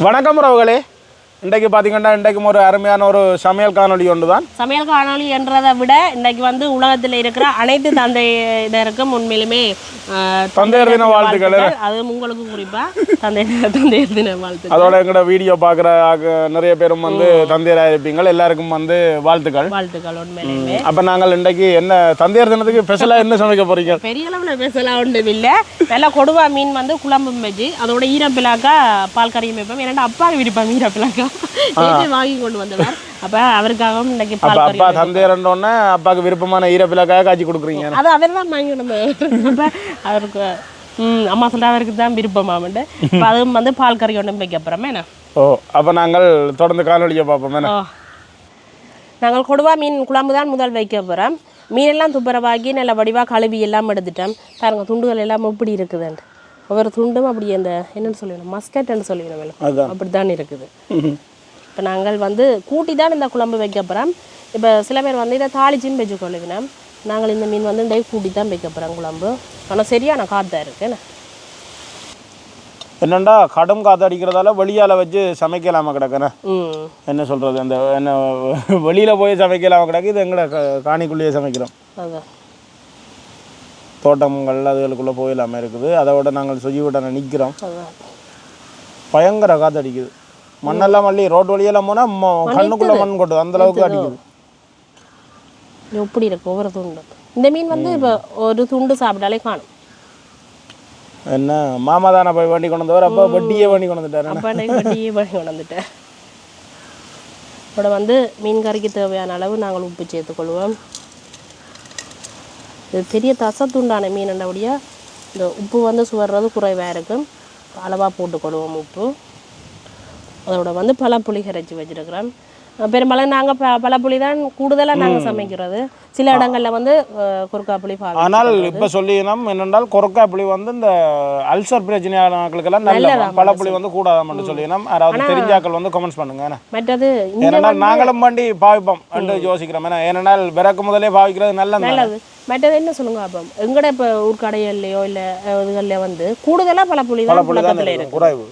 வணக்கம் உறவுகளே. இன்றைக்கு பார்த்தீங்கன்னா இன்றைக்கும் ஒரு அருமையான ஒரு சமையல் காணொலி ஒன்று தான். சமையல் காணொலி என்றதை விட இன்றைக்கு வந்து உலகத்தில் இருக்கிற அனைத்து தந்தையினருக்கும் உண்மையிலுமே தந்தையர் தின வாழ்த்துக்கள். அது உங்களுக்கு குறிப்பாக தந்தையர் தின வாழ்த்துக்கள். அதோட எங்களோட வீடியோ பார்க்குற நிறைய பேரும் வந்து தந்தையராக இருப்பீங்கள். எல்லாருக்கும் வந்து வாழ்த்துக்கள். உண்மையிலுமே. அப்போ நாங்கள் இன்றைக்கு என்ன தந்தையர் தினத்துக்கு ஸ்பெஷலாக என்ன சமைக்க போறீங்க? பெரிய அளவில் ஸ்பெஷலாக ஒன்றும் இல்லை. நல்லா கொடுவா மீன் வந்து குழம்பு வச்சு அதோட ஈரப்பிலாக்கா பால் கறியும் வைப்போம். ஏன்னா அப்பாவுக்கு விருப்பம் ஈரப்பிலாக்கா வாங்கி கொண்டு வந்தவர். அப்ப அவருக்காகவும் இன்னைக்கு அப்பா தந்தையர்னோடனே அப்பாவுக்கு விருப்பமான ஈரப்பிலாக்காக காய்ச்சி கொடுக்குறீங்க. அது அவர் தான் வாங்கி கொண்டு வந்தவர். அவருக்கு அம்மா சொல்ற அவருக்கு தான் விருப்பமாமண்டு. அதுவும் வந்து பால் கறி ஒன்றும் வைக்க அப்புறமே என்ன. ஓ அப்போ நாங்கள் தொடர்ந்து காணொலியை பார்ப்போம். என்ன நாங்கள் கொடுவா மீன் குழம்பு தான் முதல் வைக்க போகிறோம். மீனெல்லாம் துப்புரவாக்கி நல்ல வடிவாக கழுவி எல்லாம் எடுத்துட்டோம். பாருங்க துண்டுகள் எல்லாம் இப்படி இருக்குதுன்ட்டு. ஒவ்வொரு துண்டும் அப்படி அந்த என்னென்னு சொல்லிடணும் மஸ்கட்ன்னு சொல்லிடணும் அப்படி தான் இருக்குது. இப்போ நாங்கள் வந்து கூட்டி தான் இந்த குழம்பு வைக்க போகிறோம். இப்போ சில பேர் வந்து இதை தாளிச்சும் வச்சு கொள்ளுவினோம். நாங்கள் இந்த மீன் வந்து இந்த கூட்டி தான் வைக்க போகிறோம் குழம்பு. ஆனால் சரியான காற்றா இருக்குண்ணே. என்னண்டா கடும் காற்று அடிக்கிறதால வெளியால் வச்சு சமைக்கலாமா கிடக்குண்ணே. என்ன சொல்கிறது அந்த என்ன வெளியில் போய் சமைக்கலாமா கிடக்கு. இது எங்கட காணிக்குள்ளேயே சமைக்கிறோம். அதான் தோட்டங்கள் அதுகளுக்குள்ளே போயிடாமல் இருக்குது. அதோட நாங்கள் சுஜி விட்டான நிற்கிறோம். பயங்கர காற்று அடிக்குது. மண்ணெல்லாம் மல்லி ரோட் வழியெல்லாம் போனால் கண்ணுக்குள்ளே மண் கொட்டுது. அந்தளவுக்கு அடிக்குது. எப்படி இருக்கு ஒவ்வொரு துண்டு. இந்த மீன் வந்து இப்போ ஒரு துண்டு சாப்பிட்டாலே காணும். என்ன மாமா தானே போய் வண்டி கொண்டு வந்தவர். அப்போ வட்டியே வண்டி கொண்டு வந்துட்டார். வட்டியே வண்டி கொண்டு வந்துட்டேன். இப்போ வந்து மீன் கறிக்கு தேவையான அளவு நாங்கள் உப்பு சேர்த்துக்கொள்வோம். இது பெரிய தசத்துண்டான மீனண்டபடியாக இந்த உப்பு வந்து சுவர்றது குறைவாக இருக்கும். அளவாக போட்டுக்கொள்வோம் உப்பு. அதோட வந்து பழப்புளி கரைச்சி வச்சுருக்கிறோம். பெரும்பாலும் நாங்கள் பழப்புளி தான் கூடுதலாக நாங்கள் சமைக்கிறது. சில இடங்களில் வந்து கொரக்காப்புளி பார்க்க. ஆனால் இப்போ சொல்லினோம் என்னென்றால் கொரக்காப்புளி வந்து இந்த அல்சர் பிரச்சனையான மக்களுக்கெல்லாம் நல்ல பழப்புளி வந்து கூடாதான்னு சொல்லினோம். யாராவது தெரிஞ்சாக்கள் வந்து கமெண்ட்ஸ் பண்ணுங்க. மற்றது ஏனென்றால் நாங்களும் வண்டி பாவிப்போம் என்று யோசிக்கிறோம். ஏனென்றால் விறகு முதலே பாவிக்கிறது நல்லது. மற்றது என்ன சொல்லுங்க அப்போ எங்கட இப்போ ஊர் கடையிலையோ இல்லை இதுகளில் வந்து கூடுதலாக பழப்புளி தான் பழக்கத்தில் இருக்கு குறைவு.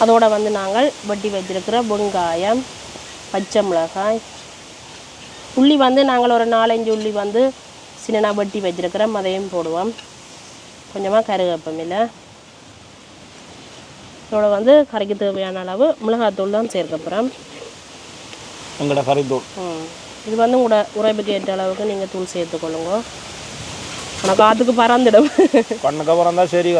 அதோடு வந்து நாங்கள் வட்டி வச்சிருக்கிற வெங்காயம் பச்சை மிளகாய் உள்ளி வந்து நாங்கள் ஒரு 4-5 உள்ளி வந்து சின்ன வட்டி வச்சிருக்கிறோம். அதையும் போடுவோம். கொஞ்சமாக கருவேப்பிலை. இதோட வந்து கறிக்கு தேவையான அளவு மிளகாத்தூள் தான் சேர்க்க போகிறோம். உங்களோட கறித்தூள் இது வந்து உங்களோட உரைப்புக்கு ஏற்ற அளவுக்கு நீங்கள் தூள் சேர்த்துக்கொள்ளுங்க. ஆனால் காற்றுக்கு பறந்துடும். கண்ணுக்கு பறந்தா சரி.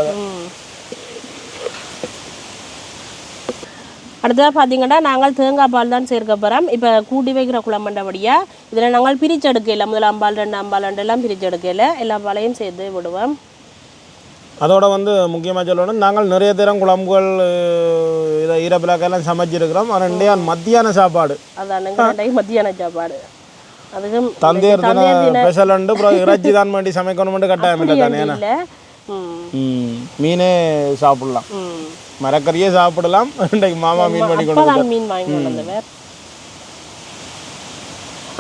அடுத்ததாக பார்த்தீங்கன்னா நாங்கள் தேங்காய் பால் தான் சேர்க்க போகிறோம். இப்போ கூட்டி வைக்கிற குழம்பண்டபடியாக இதில் நாங்கள் பிரித்து எடுக்கல. முதல் அம்பால் 2 அம்பால் 2 எல்லாம் பிரித்து எடுக்கல. எல்லா பாலையும் சேர்த்து விடுவோம். அதோட வந்து முக்கியமாக சொல்லணும் நாங்கள் நிறைய தரம் குழம்புகள் இதை ஈரப்பிலாக்கெல்லாம் சமைச்சிருக்கிறோம். ஆனால் மத்தியான சாப்பாடு அதான் மத்தியான சாப்பாடு. அதுக்கும் தந்தையர் தின ஸ்பெஷல் உண்டு. அப்புறம் இறைச்சி தான் வேண்டி சமைக்கணும்னு கட்டாயம் இல்லை தானே. ஏன்னா மீனே சாப்பிடலாம், மரக்கறியே சாப்பிடலாம். இன்றைக்கு மாமா மீன் பண்ணி கொண்டு மீன் வாங்கி கொண்டு வந்தவர்.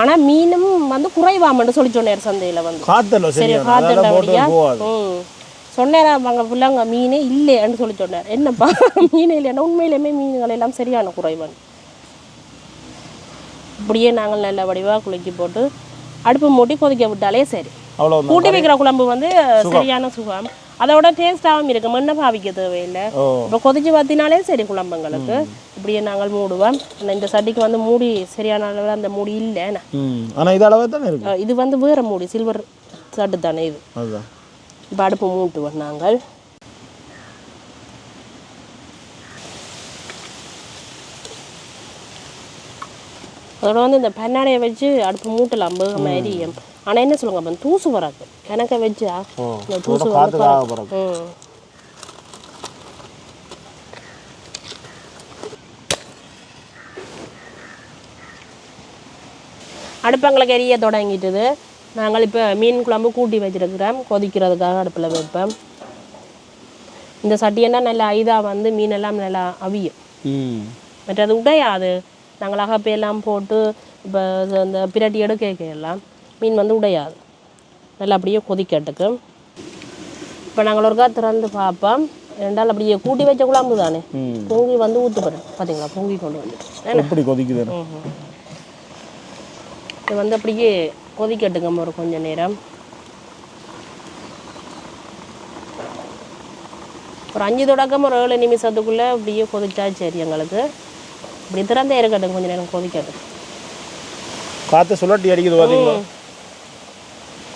ஆனால் மீனும் வந்து குறைவாமன்னு சொல்லி சொன்னார் சந்தையில் வந்து. காத்தல சரி சொன்னார். அங்கே ஃபுல்லாங்க மீனே இல்லைன்னு சொல்லி சொன்னார். என்னப்பா மீனே இல்லைன்னா உண்மையிலுமே மீன்கள் எல்லாம் சரியான குறைவான். இப்படியே நாங்கள் நல்ல வடிவாக குலுக்கி போட்டு அடுப்பு மூட்டி கொதிக்க விட்டாலே சரி. கூட்டி வைக்கிற குழம்பு வந்து சரியான சுகம். அதோட டேஸ்டாகவும் இருக்கு. மண்ணை பாவிக்க தேவையில்லை. இப்போ கொதிச்சு பார்த்தினாலே சரி குழம்புங்களுக்கு. இப்படியே நாங்கள் மூடுவோம். இந்த சட்டிக்கு வந்து மூடி சரியான அளவில் அந்த மூடி இல்லை. ஆனால் இது அளவு தானே இருக்கு. இது வந்து வேற மூடி சில்வர் சட்டு தானே இது. இப்போ அடுப்பு மூட்டுவோம் நாங்கள். அதோட வந்து இந்த பெண்ணாடையை வச்சு அடுப்பு மூட்டலாம் மாதிரி. ஆனால் என்ன சொல்லுங்க அப்போ தூசு வராது. கணக்க வச்சா இந்த தூசு வந்து அடுப்பங்களுக்கு எரிய தொடங்கிட்டுது. நாங்கள் இப்போ மீன் குழம்பு கூட்டி வச்சிருக்கிறோம். கொதிக்கிறதுக்காக அடுப்பில் வைப்போம். இந்த சட்டியென்னா நல்லா ஐதாக வந்து மீனெல்லாம் நல்லா அவியும். மற்றது உடையாது. நாங்கள் அகப்பையெல்லாம் போட்டு இப்போ அந்த பிரட்டி எடுக்க எல்லாம் மீன் வந்து உடையாது, நல்லா அப்படியே கொதிக்கட்டுக்கு. இப்போ நாங்கள் ஒருக்கா திறந்து பார்ப்போம். ரெண்டால் அப்படியே கூட்டி வச்ச குழம்பு தானே பொங்கி வந்து ஊற்றுப்படும். பார்த்தீங்களா பொங்கி கொண்டு வந்து எப்படி கொதிக்குது. இது வந்து அப்படியே கொதிக்கட்டுங்க ஒரு கொஞ்சம் நேரம். ஒரு 5 தொடக்கம் ஒரு 7 நிமிஷத்துக்குள்ளே அப்படியே கொதிச்சா சரி எங்களுக்கு. இப்படி திறந்தே இருக்கட்டும் கொஞ்சம் நேரம் கொதிக்கட்டும். காற்று சுழட்டி அடிக்குது பார்த்தீங்களா.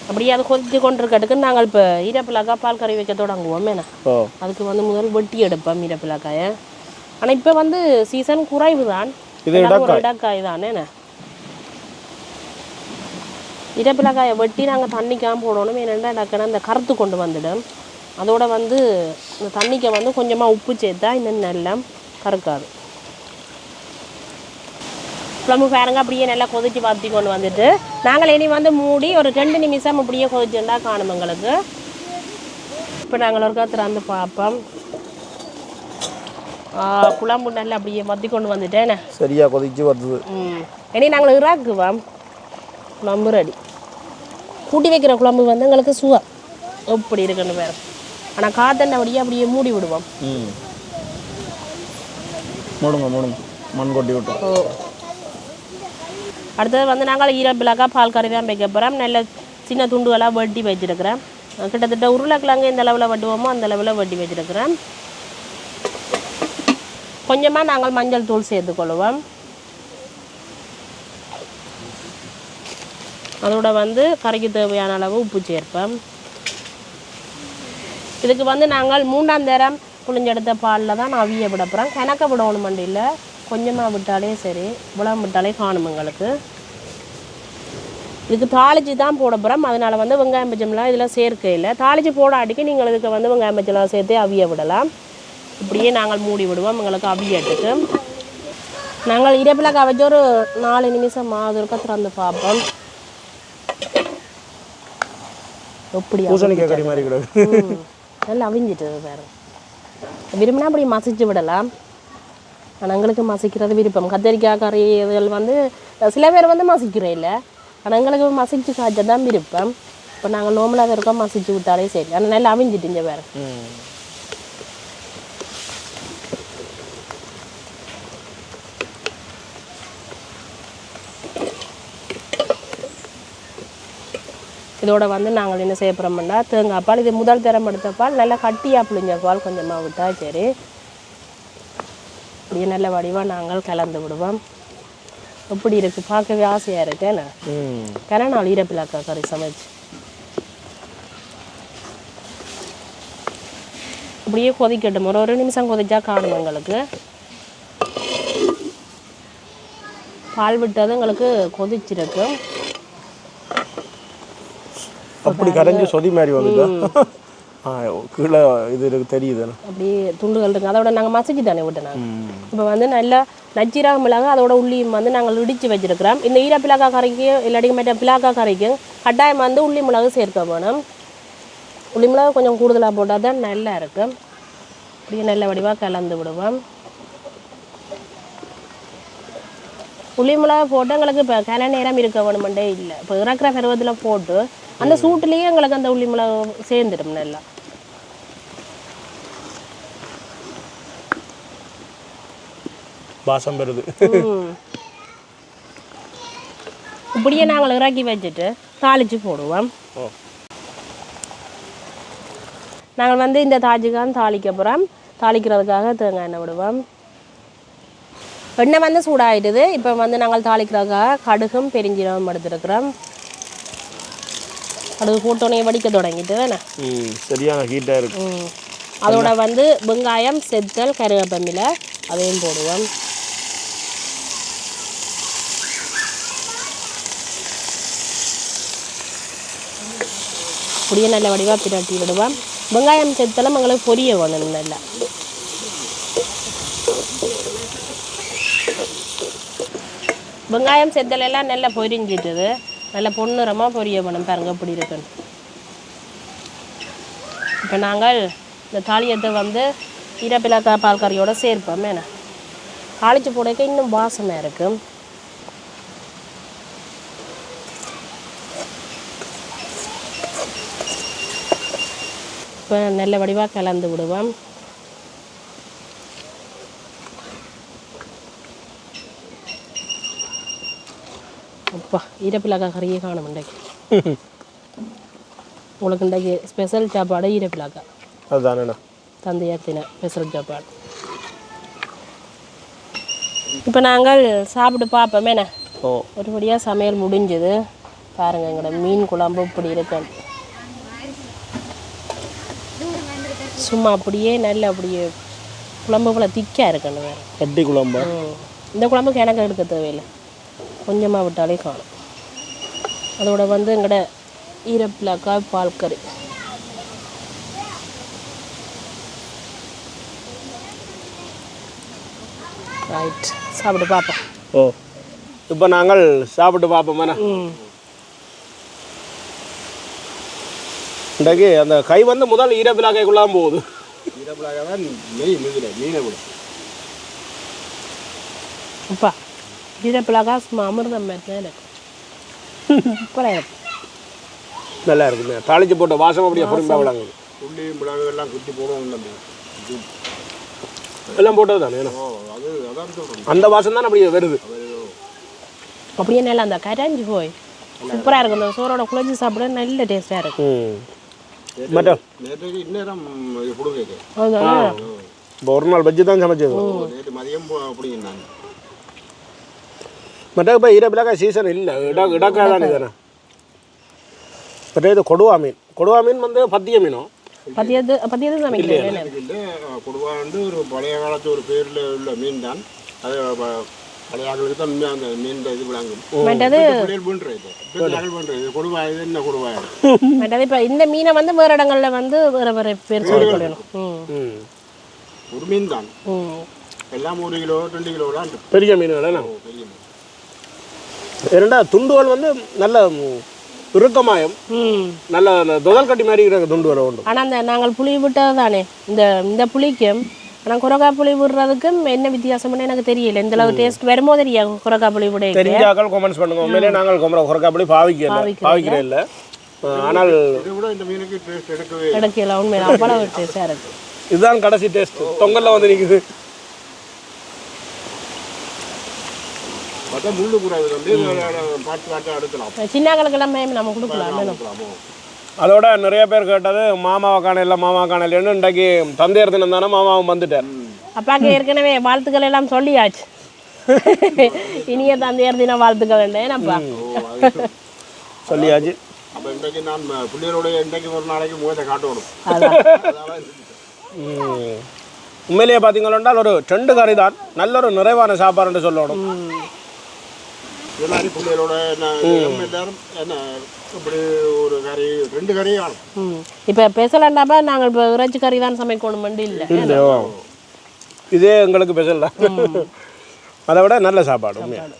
அப்படியே அது கொதித்து கொண்டிருக்கட்டுக்கு நாங்கள் இப்போ ஈரப்பிளாக்காய் பால் கறி வைக்க தொடங்குவோம். என்ன அதுக்கு வந்து முதல் வெட்டி எடுப்போம் ஈரப்பிளாக்காயை. ஆனால் இப்போ வந்து சீசன் குறைவு தான், இடக்காய் தான். என்ன ஈரப்பிளாக்காயை வெட்டி நாங்கள் தண்ணிக்காம போடணும். ஏன்னா டக்குன்னு அந்த கருத்து கொண்டு வந்துடும். அதோட வந்து இந்த தண்ணிக்கு வந்து கொஞ்சமாக உப்பு சேர்த்தா இன்னும் நல்லா கறக்காது. குழம்பு பாருங்க அப்படியே நல்லா கொதிச்சு பாத்தி கொண்டு வந்துட்டு நாங்கள் இனி வந்து மூடி ஒரு 2 நிமிஷம் அப்படியே கொதிச்சுட்டா காணும் எங்களுக்கு. இப்போ நாங்கள் ஒரு காலத்தில் வந்து பார்ப்போம். குழம்பு நல்லா அப்படியே மத்தி கொண்டு வந்துட்டேன். சரியா கொதிச்சு வருது. இனி நாங்கள் இறாக்குவோம். குழம்பு ரெடி. கூட்டி வைக்கிற குழம்பு வந்து எங்களுக்கு சுவா எப்படி இருக்குன்னு வேறு. ஆனால் காத்தண்ண அப்படியே மூடி விடுவோம். மூடுங்க மண் கொட்டி விட்டோம். அடுத்தது வந்து நாங்கள் ஈரப்பிளாக்காய் பால் கறி தான் வைக்க போகிறோம். நல்ல சின்ன துண்டுகளாக வெட்டி வச்சுருக்கிறேன். கிட்டத்தட்ட உருளைக்கிழங்கு எந்த அளவில் வெட்டுவோமோ அந்த அளவில் வெட்டி வச்சுருக்கிறேன். கொஞ்சமாக நாங்கள் மஞ்சள் தூள் சேர்த்துக்கொள்வோம். அதோட வந்து கறிக்கு தேவையான அளவு உப்பு சேர்ப்போம். இதுக்கு வந்து நாங்கள் 3ஆம் தரம் புளிஞ்செடுத்த பாலில் தான் நான் அவிய விட போகிறேன். கணக்க விடணும் மண்டியில் கொஞ்சமாக விட்டாலே சரி, புலம் விட்டாலே காணும் எங்களுக்கு. இதுக்கு தாளித்து தான் போட போகிறோம். அதனால் வந்து வெங்காயம் பச்சைலாம் இதில் சேர்க்கையில் தாளித்து போடாட்டிக்கு நீங்கள் இதுக்கு வந்து வெங்காயம் பச்சைலாம் சேர்த்து அவிய விடலாம். இப்படியே நாங்கள் மூடி விடுவோம் எங்களுக்கு அவியட்டுக்கு. நாங்கள் ஈரப்பிளாக்காய் வச்சு ஒரு 4 நிமிஷம் ஆகுதுக்க திறந்து பார்ப்போம். எப்படி நல்லா அவிஞ்சிட்டு வேறு விரும்பினா அப்படி மசிச்சு விடலாம். ஆனால் எங்களுக்கு மசிக்கிறது விருப்பம். கத்திரிக்காய் கறி இதுகள் வந்து சில பேர் வந்து மசிக்கிறே இல்லை. ஆனால் எங்களுக்கு மசிச்சு காய்ச்ச தான் விருப்பம். இப்போ நாங்கள் நோம்பலாக இருக்கோம், மசிச்சு விட்டாலே சரி. ஆனால் நல்லா அவிஞ்சிட்டு இங்கே வேறு. இதோட வந்து நாங்கள் என்ன செய்ய போகிறோம்னா தேங்காய் பால். இது முதல் தரம் எடுத்த பால் நல்லா கட்டியாக புளிஞ்ச பால் கொஞ்சமாக விட்டால் சரி. அப்படியே நல்ல வடிவாக நாங்கள் கலந்து விடுவோம். எப்படி இருக்குது பார்க்கவே ஆசையாக இருக்கேன். கரநாள் ஈரப்பிளாக்காய் கறி சமைச்சு அப்படியே கொதிக்கட்டும். ஒரு நிமிஷம் கொதிச்சா காணும் எங்களுக்கு. பால் விட்டது எங்களுக்கு கொதிச்சிருக்கு. அப்படி கரைஞ்சி சொதி மாதிரி வந்துட்டா கீழே இது தெரியுது. அப்படியே துண்டுகள் இருக்குது. அதோட நாங்கள் மசிச்சு தானே விட்டோம். இப்போ வந்து நல்லா நச்சீரக மிளகு அதோட உள்ளியும் வந்து நாங்கள் இடித்து வச்சுருக்கிறோம். இந்த ஈரப்பிளாக்காய் கறிக்கு இல்லாட்டி மற்ற பிளாக்காய் கறிக்கும் கட்டாயம் வந்து உள்ளி மிளகு சேர்க்க வேணும். உள்ளி மிளகு கொஞ்சம் கூடுதலாக போட்டால் தான் நல்லா இருக்கும். அப்படியே நல்ல வடிவாக கலந்து விடுவோம். உள்ளி மிளகு போட்டு எங்களுக்கு இப்போ கன நேரம் இருக்க வேணுமெண்டே இல்லை. இப்போ இறக்குற பருவத்தில் போட்டு அந்த சூட்டுலேயே எங்களுக்கு அந்த உள்ளி மிளகு சேர்ந்துடும் நல்லா. வாசம் வருது. இப்படியே நாங்கள் இறக்கி வச்சுட்டு தாளித்து போடுவோம். நாங்கள் வந்து இந்த தாஜிக்கான் தாளிக்க போகிறோம். தாளிக்கிறதுக்காக தேங்காய் எண்ணெய் விடுவோம். எண்ணெய் வந்து சூடாகிடுது. இப்போ வந்து நாங்கள் தாளிக்கிறதுக்காக கடுகும் பெருஞ்சீரகம் எடுத்துருக்குறோம். கடுகு போட்டோன்னே வடிக்க தொடங்கிட்டு தானே சரியான ஹீட்டாக இருக்கு. அதோட வந்து வெங்காயம் செத்தல் கருவேப்பிலை அதையும் போடுவோம். அப்படியே நல்ல வடிவாக பிரட்டி விடுவோம். வெங்காயம் செத்தலும் எங்களுக்கு பொரிய வேணும். நல்லா வெங்காயம் செத்தலெல்லாம் நல்லா பொரிஞ்சிட்டுது. நல்லா பொன்னிறமாக பொரிய வேணும். பாருங்க எப்படி இருக்குன்னு. இப்போ நாங்கள் இந்த தாளியத்தை வந்து ஈரப்பிளாக்காய் பால் கறியோடு சேர்ப்போம். ஏன்னா தாளித்து போடக்க இன்னும் வாசமாக இருக்கும். இப்போ நல்ல வடிவாக கலந்து விடுவோம். அப்பா ஈரப்பிலாக்கா கறியே காணும் இன்றைக்கு. உங்களுக்கு இன்றைக்கு ஸ்பெஷல் சாப்பாடு ஈரப்பிலாக்கா. அதுதானேண்ணா தந்தையாத்தின ஸ்பெஷல் சாப்பாடு. இப்போ நாங்கள் சாப்பிட்டு பார்ப்போமேண்ணே. ஒருபடியாக சமையல் முடிஞ்சது. பாருங்கள் எங்களோட மீன் குழம்பு இப்படி இருக்கு. சும்மா அப்படியே நல்ல அப்படியே குழம்பு போல் திக்காக இருக்கணும். வேறு கட்டி குழம்பு. இந்த குழம்புக்கு எனக்கு எடுக்க தேவையில்லை, கொஞ்சமாக விட்டாலே காணும். அதோட வந்து எங்களோட ஈரப்பிலாக்கா பால் கறி. ரைட், சாப்பிட்டு பார்ப்போம். இப்போ நாங்கள் சாப்பிட்டு பார்ப்போம். இன்றைக்கு அந்த கை வந்து முதல் ஈரப்பிலாக்கைக்குள்ளாம் போகுது. ஈரப்பிலாக்கை தான் மீனை கூட அப்பா ஈரப்பிலாக்கா சும்மா அமிர்தம் மாதிரி நல்லா இருக்குங்க. தாளிச்சு போட்ட வாசம் அப்படியே பொறுமையாக விடாங்க. உள்ளியும் மிளகு எல்லாம் குத்தி போடுவோம் எல்லாம் போட்டது தானே. அந்த வாசம் தான் அப்படியே வருது. அப்படியே நல்லா அந்த கரைஞ்சி போய் சூப்பராக இருக்கும். அந்த சோறோட குழஞ்சி சாப்பிட நல்ல டேஸ்டாக இருக்கும். இப்போ ஒரு நாள் பஜ்ஜி தான் சமைச்சது. மற்ற இப்போ ஈரப்பிலாக்கா சீசன் இல்லை, இடக்கா தான் இதுதானே. மற்ற இது கொடுவா மீன். கொடுவா மீன் வந்து பத்திய மீனும் பத்தியது சமைக்கிறேன். கொடுவா வந்து ஒரு பழைய காலத்து ஒரு பேரில் உள்ள மீன் தான். அது பழைய ஆளுக்கு தான் அந்த மீன் இது விளங்கும். கொடுவா இது என்ன கொடுவா. இப்போ இந்த மீனை வந்து வேறு இடங்களில் வந்து வேறு வேறு பேர் சொல்லணும். ஒரு மீன் தான் எல்லாம் 1 கிலோ 2 கிலோலாம் பெரிய மீன்கள். இரண்டா துண்டுகள் வந்து நல்ல இறுக்கமாயம், நல்ல துதல் கட்டி மாதிரி இருக்கிற துண்டுகள் உண்டு. ஆனால் அந்த நாங்கள் புளி விட்டது தானே இந்த புளிக்கும் ஆனால் குரக்கா புளி விடுறதுக்கும் என்ன வித்தியாசம்னு எனக்கு தெரியல. இந்த அளவு டேஸ்ட் வருமோ தெரியாது. குரக்கா புளி விட தெரிஞ்சாக்கள் கமெண்ட்ஸ் பண்ணுங்க. உண்மையிலே நாங்கள் குரக்கா புளி பாவிக்கிறேன் இல்லை. ஆனால் இந்த மீனுக்கு டேஸ்ட் எடுக்கல. உண்மையில அவ்வளவு டேஸ்டாக இருக்குது. இதுதான் கடைசி டேஸ்ட். தொங்கல்ல வந்து நிற்குது. சின்னங்களுக்கெல்லாம் நம்ம கொடுக்கலாம். அதோட நிறைய பேர் கேட்டது மாமாவை காணல மாமா காணலன்னு. இன்றைக்கு தந்தையர் தினம் தானே, மாமாவும் வந்துட்டார். அப்பாவுக்கு ஏற்கனவே வாழ்த்துக்கள் எல்லாம் சொல்லியாச்சு. இனிய தந்தையர் தின வாழ்த்துக்கள் என்னப்பா சொல்லியாச்சு. அப்போ இன்றைக்கு நான் பிள்ளைகளோட இன்றைக்கு ஒரு நாளைக்கு முகத்தை காட்டணும். உண்மையிலேயே பார்த்தீங்கன்னா ஒரு 2 கறி தான் நல்ல ஒரு நிறைவான சாப்பாடுன்னு சொல்லணும். எல்லாரும் பிள்ளைகளோட எல்லாரும் என்ன இப்படி ஒரு கறி 2 கறி ஆகும். இப்போ பேசலாண்டாப்பா நாங்கள் இப்போ இறைச்சி கறி தான் சமைக்கணும் இல்லை. இதே எங்களுக்கு ஸ்பெஷல் தான். அதை விட நல்ல சாப்பாடு. உண்மையாக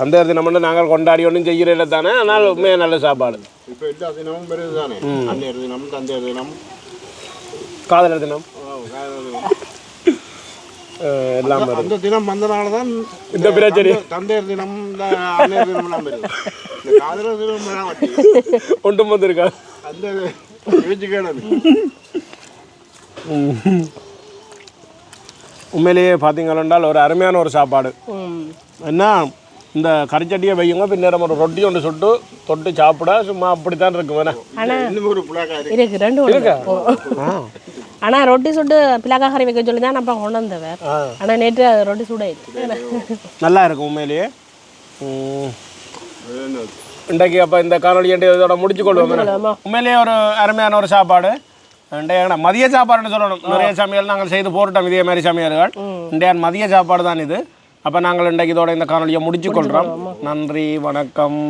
தந்தையர் தினம் வந்து நாங்கள் கொண்டாடி ஒன்றும் செய்கிறதில்ல தானே. ஆனால் உண்மையாக நல்ல சாப்பாடு. இப்போ எல்லா தினமும் பெருது தானே. அன்னையர் தினம், தந்தையர் தினம், காதலர் தினம் எல்லாம் அந்த தினம் வந்தனால தான் இந்த பிரச்சனை. தந்தையர் தினம், அன்னையர் தினம்லாம் வருது. இந்த காதலர் தினம் ஒன்றும் வந்துருக்கா அந்த எழுச்சி கேளு. உண்மையிலேயே பார்த்தீங்கன்னா ஒரு அருமையான ஒரு சாப்பாடு. என்ன இந்த கறிச்சட்டியை வையுங்க, பின்னேரம் ஒரு ரொட்டி ஒன்று சுட்டு தொட்டு சாப்பிட சும்மா அப்படித்தான் இருக்கும். ஆனால் ரொட்டி சுட்டு பிளாக்கா கறி வைக்க சொல்லி தான் நான் கொண்டு வந்தேன். ஆனால் நேற்று ரொட்டி சுட நல்லா இருக்கும் உண்மையிலேயே. இன்றைக்கு அப்போ இந்த காணொலி இதோட முடிச்சு கொள்வோம். உண்மையிலேயே ஒரு அருமையான ஒரு சாப்பாடு. இன்றைய மதிய சாப்பாடுன்னு சொல்லணும். நிறைய சமையல் நாங்கள் செய்து போட்டுட்டோம் இதே மாதிரி சமையல்கள். இன்றைய மதிய சாப்பாடு தான் இது. அப்போ நாங்கள் இன்றைக்கு இதோட இந்த காணொலியை முடிச்சு கொள்கிறோம். நன்றி, வணக்கம்.